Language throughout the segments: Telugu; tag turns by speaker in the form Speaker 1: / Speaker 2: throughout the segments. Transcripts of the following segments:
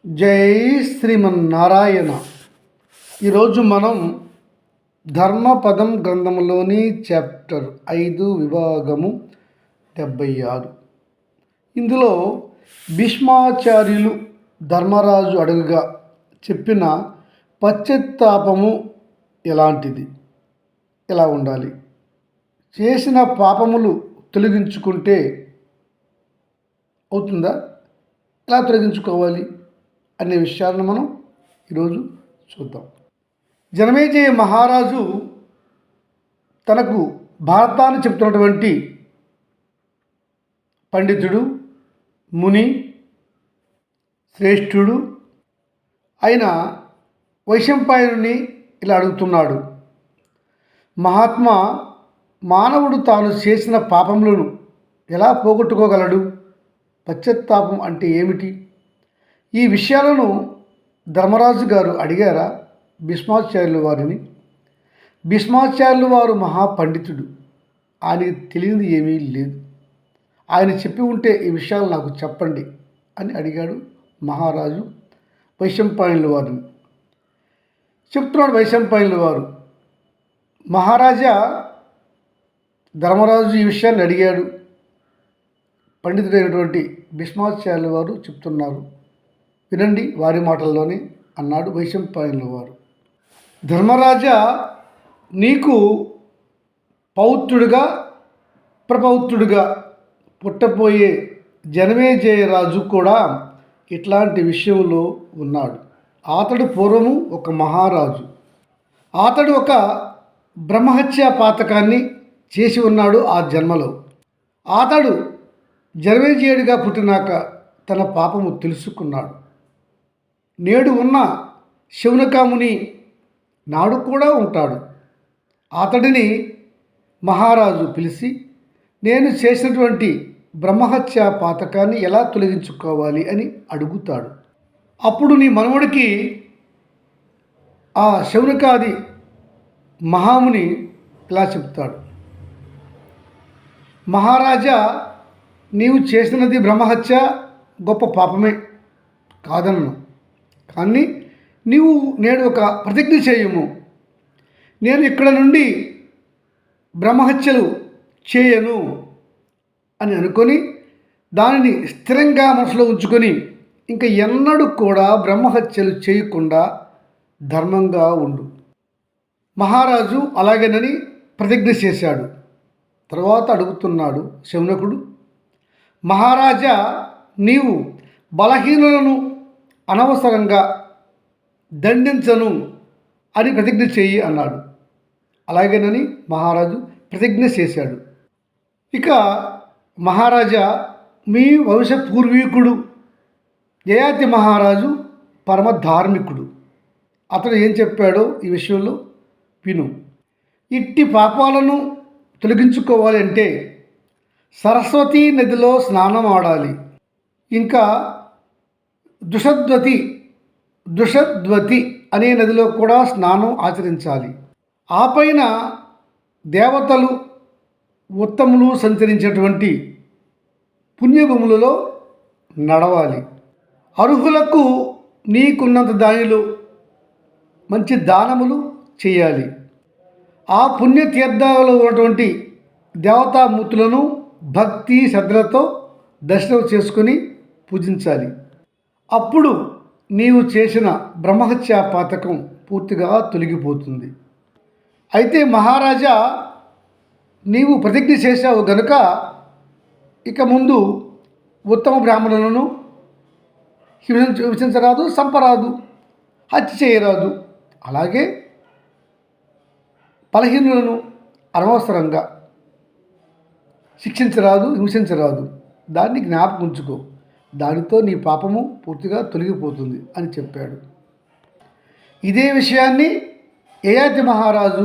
Speaker 1: జై శ్రీమన్నారాయణ. ఈరోజు మనం ధర్మపదం గ్రంథంలోని చాప్టర్ 5 విభాగము 76. ఇందులో భీష్మాచార్యులు ధర్మరాజు అడుగుగా చెప్పిన పశ్చాత్తాపము ఎలాంటిది, ఎలా ఉండాలి, చేసిన పాపములు తొలగించుకుంటే అవుతుందా, ఎలా తొలగించుకోవాలి అనే విషయాలను మనం ఈరోజు చూద్దాం. జనమేజయ మహారాజు తనకు భారతాన్ని చెప్తున్నటువంటి పండితుడు, ముని, శ్రేష్ఠుడు అయిన వైశంపాయనుని ఇలా అడుగుతున్నాడు. మహాత్మా, మానవుడు తాను చేసిన పాపములను ఎలా పోగొట్టుకోగలడు? పశ్చాత్తాపం అంటే ఏమిటి? ఈ విషయాలను ధర్మరాజు గారు అడిగారా భీష్మాచార్యుల వారిని. భీష్మాచార్యుల వారు మహాపండితుడు, ఆయనకి తెలియనిది ఏమీ లేదు. ఆయన చెప్పి ఉంటే ఈ విషయాలు నాకు చెప్పండి అని అడిగాడు మహారాజు వైశంపాయనుల వారిని. చెప్తున్నాడు వైశంపాయనుల వారు, మహారాజా, ధర్మరాజు ఈ విషయాన్ని అడిగాడు. పండితుడైనటువంటి భీష్మాచార్యుల వారు చెప్తున్నారు, వినండి వారి మాటల్లోనే అన్నాడు వైశంపాయనుల వారు. ధర్మరాజా, నీకు పౌత్రుడిగా ప్రపౌత్రుడిగా పుట్టపోయే జనమేజయరాజు కూడా ఇట్లాంటి విషయంలో ఉన్నాడు. అతడు పూర్వము ఒక మహారాజు. అతడు ఒక బ్రహ్మహత్యా పాతకాన్ని చేసి ఉన్నాడు ఆ జన్మలో. అతడు జనమేజయుడిగా పుట్టినాక తన పాపము తెలుసుకున్నాడు. నేడు ఉన్న శౌనకాముని నాడు కూడా ఉంటాడు. అతడిని మహారాజు పిలిచి, నేను చేసినటువంటి బ్రహ్మహత్యా పాతకాన్ని ఎలా తొలగించుకోవాలి అని అడుగుతాడు. అప్పుడు నీ మనవడికి ఆ శౌనకాది మహాముని ఇలా చెప్తాడు, మహారాజా, నీవు చేసినది బ్రహ్మహత్య గొప్ప పాపమే కాదన్ను. కానీ నీవు నేడు ఒక ప్రతిజ్ఞ చేయము. నేను ఇక్కడ నుండి బ్రహ్మహత్యలు చేయను అని అనుకొని దానిని స్థిరంగా మనసులో ఉంచుకొని ఇంకా ఎన్నడూ కూడా బ్రహ్మహత్యలు చేయకుండా ధర్మంగా ఉండు. మహారాజు అలాగేనని ప్రతిజ్ఞ చేశాడు. తర్వాత అడుగుతున్నాడు శౌనకుడు, మహారాజా, నీవు బలహీనులను అనవసరంగా దండించను అని ప్రతిజ్ఞ చేయి అన్నాడు. అలాగేనని మహారాజు ప్రతిజ్ఞ చేశాడు. ఇక మహారాజా, మీ వంశ పూర్వీకుడు యయాతి మహారాజు పరమ ధార్మికుడు. అతడు ఏం చెప్పాడో ఈ విషయంలో విను. ఇట్టి పాపాలను తొలగించుకోవాలి అంటే సరస్వతీ నదిలో స్నానం ఆడాలి. ఇంకా దుషద్వతి అనే నదిలో కూడా స్నానం ఆచరించాలి. ఆ పైన దేవతలు ఉత్తములు సంచరించేటువంటి పుణ్యభూములలో నడవాలి. అర్హులకు నీకున్నంత దానిలో మంచి దానములు చేయాలి. ఆ పుణ్యతీర్థాలలో ఉన్నటువంటి దేవతామూర్తులను భక్తి శ్రద్ధలతో దర్శనం చేసుకుని పూజించాలి. అప్పుడు నీవు చేసిన బ్రహ్మహత్యా పాతకం పూర్తిగా తొలగిపోతుంది. అయితే మహారాజా, నీవు ప్రతిజ్ఞ చేశావు గనుక ఇక ముందు ఉత్తమ బ్రాహ్మణులను హింసించరాదు, చంపరాదు, హత్య చేయరాదు. అలాగే బలహీనులను అనవసరంగా శిక్షించరాదు, హింసించరాదు. దాన్ని జ్ఞాపకం ఉంచుకో. దానితో నీ పాపము పూర్తిగా తొలగిపోతుంది అని చెప్పాడు. ఇదే విషయాన్ని యయాతి మహారాజు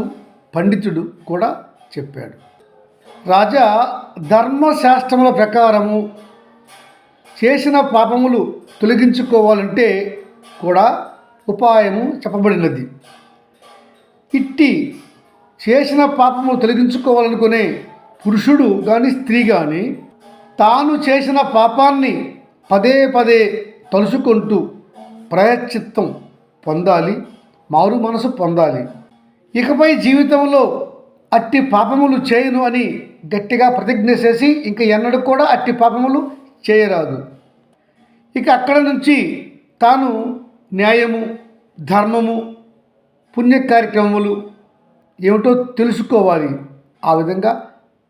Speaker 1: పండితుడు కూడా చెప్పాడు. రాజా, ధర్మశాస్త్రముల ప్రకారము చేసిన పాపములు తొలగించుకోవాలంటే కూడా ఉపాయము చెప్పబడినది. ఇట్టి చేసిన పాపము తొలగించుకోవాలనుకునే పురుషుడు కానీ స్త్రీ కానీ తాను చేసిన పాపాన్ని పదే పదే తలుచుకుంటూ ప్రాయశ్చిత్తం పొందాలి, మారు మనసు పొందాలి. ఇకపై జీవితంలో అట్టి పాపములు చేయను అని గట్టిగా ప్రతిజ్ఞ చేసి ఇంక ఎన్నడూ కూడా అట్టి పాపములు చేయరాదు. ఇక అక్కడ నుంచి తాను న్యాయము, ధర్మము, పుణ్య కార్యక్రమములు ఏమిటో తెలుసుకోవాలి. ఆ విధంగా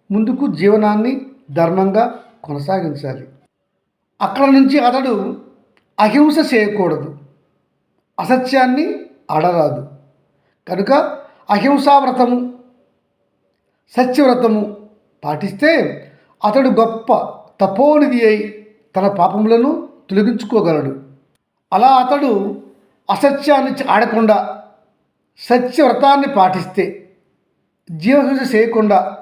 Speaker 1: ముందుకు జీవనాన్ని ధర్మంగా కొనసాగించాలి. అక్కడ నుంచి అతడు అహింస చేయకూడదు, అసత్యాన్ని ఆడరాదు. కనుక అహింసావ్రతము, సత్యవ్రతము పాటిస్తే అతడు గొప్ప తపోనిధి అయి తన పాపములను తొలగించుకోగలడు. అలా అతడు అసత్యాన్ని ఆడకుండా సత్యవ్రతాన్ని పాటిస్తే, జీవహింస చేయకుండా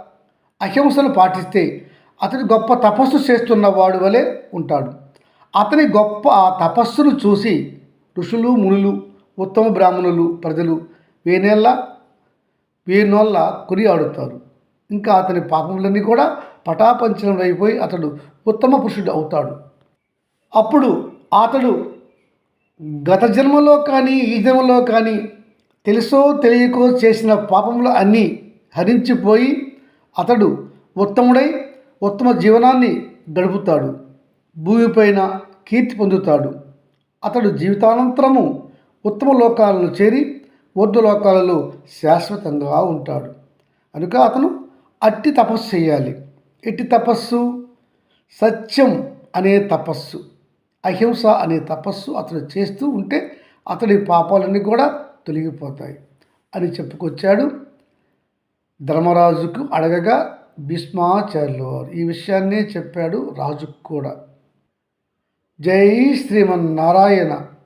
Speaker 1: అహింసను పాటిస్తే అతడు గొప్ప తపస్సు చేస్తున్నవాడు వలె ఉంటాడు. అతని గొప్ప ఆ తపస్సును చూసి ఋషులు, మునులు, ఉత్తమ బ్రాహ్మణులు, ప్రజలు వేనోళ్ళ కొనియాడుతారు. ఇంకా అతని పాపములన్నీ కూడా పటాపంచలం అయిపోయి అతడు ఉత్తమ పురుషుడు అవుతాడు. అప్పుడు అతడు గత జన్మలో కానీ ఈ జన్మలో కానీ తెలుసో తెలియకో చేసిన పాపములు అన్నీ హరించిపోయి అతడు ఉత్తముడై ఉత్తమ జీవనాన్ని గడుపుతాడు. భూమిపైన కీర్తి పొందుతాడు. అతడు జీవితానంతరము ఉత్తమ లోకాలను చేరి ఊర్ధ్వలోకాలలో శాశ్వతంగా ఉంటాడు. కనుక అతను అట్టి తపస్సు చేయాలి. ఎట్టి తపస్సు? సత్యం అనే తపస్సు, అహింస అనే తపస్సు అతడు చేస్తూ ఉంటే అతడి పాపాలన్నీ కూడా తొలగిపోతాయి అని చెప్పుకొచ్చాడు. ధర్మరాజుకు అడగగా భీష్మాచార్యుల వారు ఈ విషయాన్నే చెప్పాడు రాజుకు కూడా. జై శ్రీమన్నారాయణ.